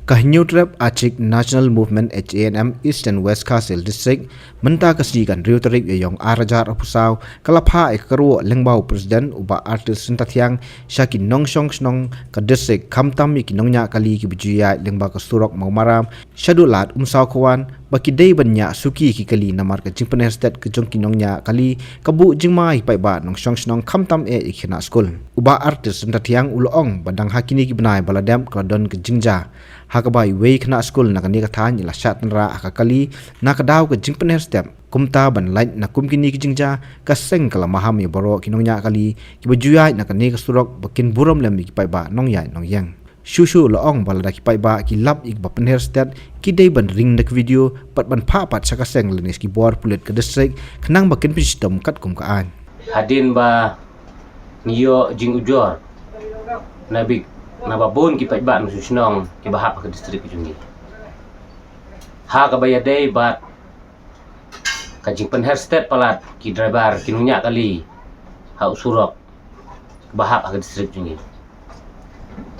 Kahinyo Trap Achik National Movement HANM East and West Castle District menta kasigan Rio Tarik yong arajar apusau kalapha ekaro lengbau presiden uba artis sentathiang Shakin Nongshong Snong ka district Kamtam ikinongnya kali ki bujuya lengba ka surok maumaram shadulat umsau kawan baki dei banya suki ki kali namar ka jingpener state ke jong kinongnya kali kabu jingma hipai ba Nongshong Snong Kamtam ikhina school uba artis sentathiang ulong badang hakini ki benai baladam kladon ke jingja hakabai wei kena school na kani kathan ila shat nra akakali na kadaw ka jingpener step kumta ban light na kumkini ki jingja ka seng kala maham ya boro kinongnya kali ki bajuya na kani ka surok bakin burom lem ki pai ba nong yai nong yang shushu loong balada ki pai ba ki lap ik ba pener step ki dei ban ring dak video pat ban pha pat saka seng lenis ki bor pulet ka district khnang bakin pistom kat kum ka an hadin ba niyo jing ujor nabik nababon ki pajba no susnong ki bahap ka distrik jungi ha ka bayadai bat ka jing penher step palat ki driver kinunya kali ha usurok bahap ka distrik jungi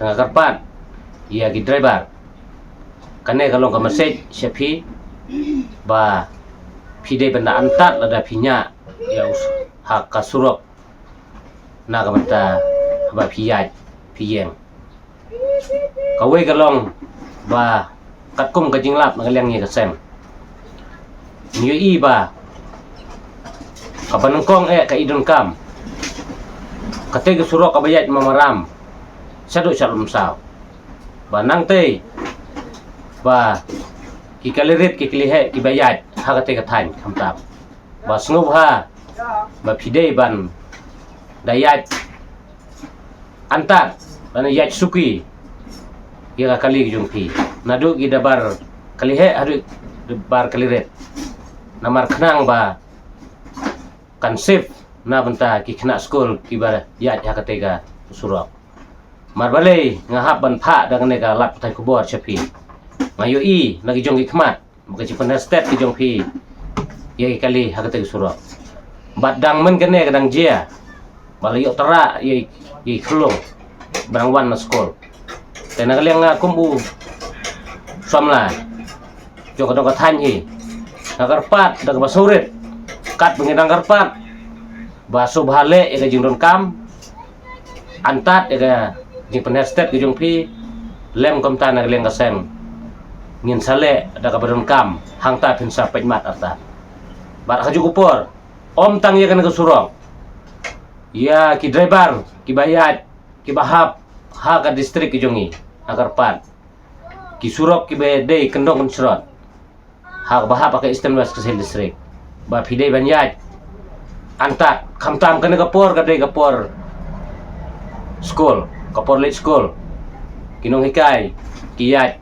tengah karpat ia ki driver kane kalong ka message syafi ba pide benda antat lada pinya ya ha ka surok na ka mata ba piyaj piyeng kawai galong ba katkum ka jinglap nagalyang ni kasem niyo i ba kapanengkong ka idon kam kate surok kabayat mamaram sadu shalom saw ba nang te ba ki kalirit ki klihe ki bayat ha kate kathan kamtap ba sngub ha ba pidei ban dayat antat bana yat suki kira kali jumpi nadu gi dabar kalihe hadu dabar kaliret namar khnang ba kansip na benta ki khna school ki bar yat ha katega surok marbale ngahap ban pha dang ne ka lat thai kubor chapi ngayo i nagi jong ki khmat baka chi pan state ki jong pi ye kali ha katega surok badang men kene kadang jia balayo tera ye khlo barangwan na school tena kaliang kumbu samla jong kadang kathan hi nagarpat dag basurit kat bengidang garpat baso bhale ega jingron kam antat ega jing penher state ke jong pi lem komta na kaliang kasem ngin sale dag baron kam hangta pinsa pejmat arta bar haju kupor om tang ye kan ke surong ya ki driver ki bayat ki bahap ha ka distrik ki jongi agar pat ki surok ki be dei kendong consrot ha bahap ka eastern west ke distrik ba pidei banyat antat kamtam kan kapor ka dei kapor school kapor late school kinong hikai ki yat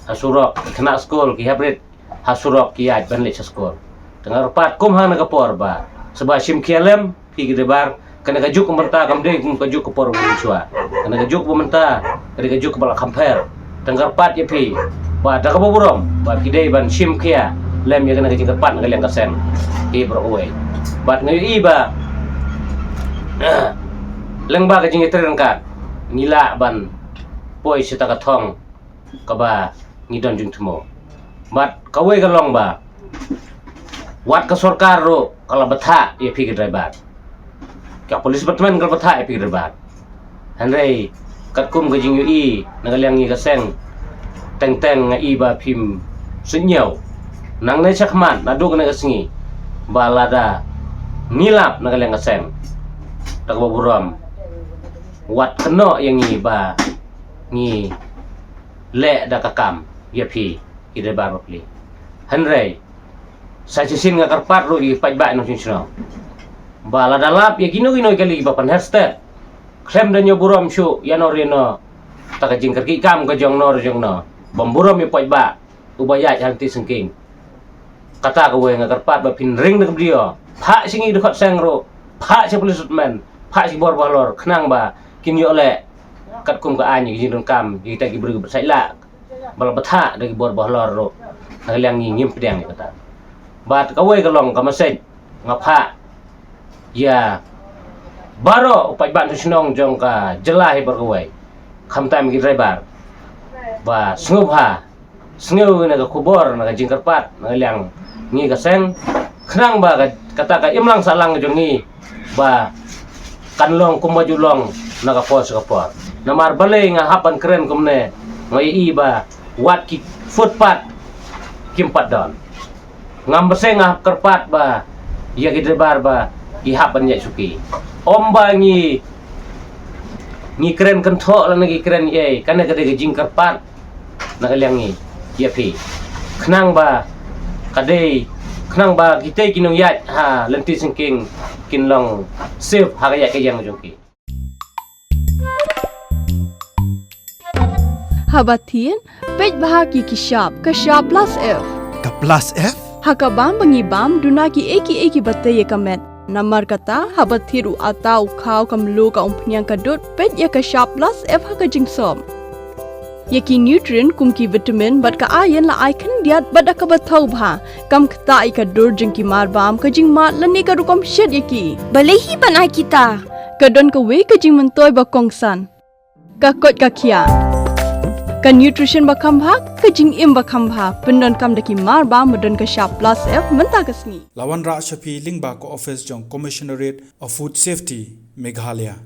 hasurok kena school ki habrit hasurok ki yat ban late school tengah pat kum hang na kapor ba seba sim kialem pi gidebar kana gajuk pementa kamde gajuk kapor bunsua kana gajuk pementa kana gajuk bala kamper tenggar pat ye pi ba da kaboburom ba kidei ban sim kia lem ye kana gajing pat ngaleng kasen ki browe bat ngai iba lengba gajing itren ka ngila ban poi sita ka thong ka ba ngidon jung thumo bat kawai galong ba wat ka sarkar ro kala batha ye pi driver ka polis department kala batha ye pi driver hanrei katkum gajing ui nagalyang ni kaseng teng nga iba phim sunyaw nang nei chakman nadug na kasngi balada nilap nagalyang kaseng takbaburam wat keno yang iba ngi le da kakam ye pi driver pli hanrei sa chisin nga karpat ro i pajba no sinsno bala dalap ya gino kali bapan herstet klem danyo buram shu yanorino taka jingkar ki kam ka jong no bamburam i pajba ubaya hanti sengking kata ka we nga karpat ba pin ring na kabdio pha singi dekot sengro pha si policeman pha si bor balor khnang ba kinyo le kat kum ka anyi jingron kam gi ta gi bru saila bala batha da gi bor balor ro nagalyang ngim pedang kata bat kawai kalong kamasej ngapha ya baro upaj ban sunong jong ka jelah berkawai kamtam ki driver ba sngeu na ka kubor na ka jingkarpat na liang ngi ka seng khnang ba kata ka imlang salang jongi ba kanlong kumajulong na ka pos ka por na mar balay nga hapan keren kumne ngai i ba wat ki footpath kimpat don ngambese nga kerpat ba ya gidebar ba ihapan ya suki omba ngi keren kentho la ngi keren ye kana kade jingkarpat na liang ngi ya pi khnang ba kade khnang ba kita kinong yat ha lenti singking kinlong save ha ya kayang jongki Habatin pej bahagi kishap plus F Ka plus F? hakabam bangibam dunaki eki batay kamet namar kata habathiru atau khaw kamlu ka umpnyang kadut pej ya kishap plus F haka jingsom Yaki nutrient kumki vitamin bat ka ayan la aikan diat bada ka bathau bha kam khta ka dur jingki marbam ka jing mat lani ka rukom shed yaki balehi banai kita kadon ka we ka jing mentoy ba kongsan ka kot ka khia ka nutrition ba khambha ka jing im ba khambha pendon kam daki marba modon ka sharp plus F menta kasni Lawan Ra Shafi Lingba ko office jong Commissionerate of Food Safety Meghalaya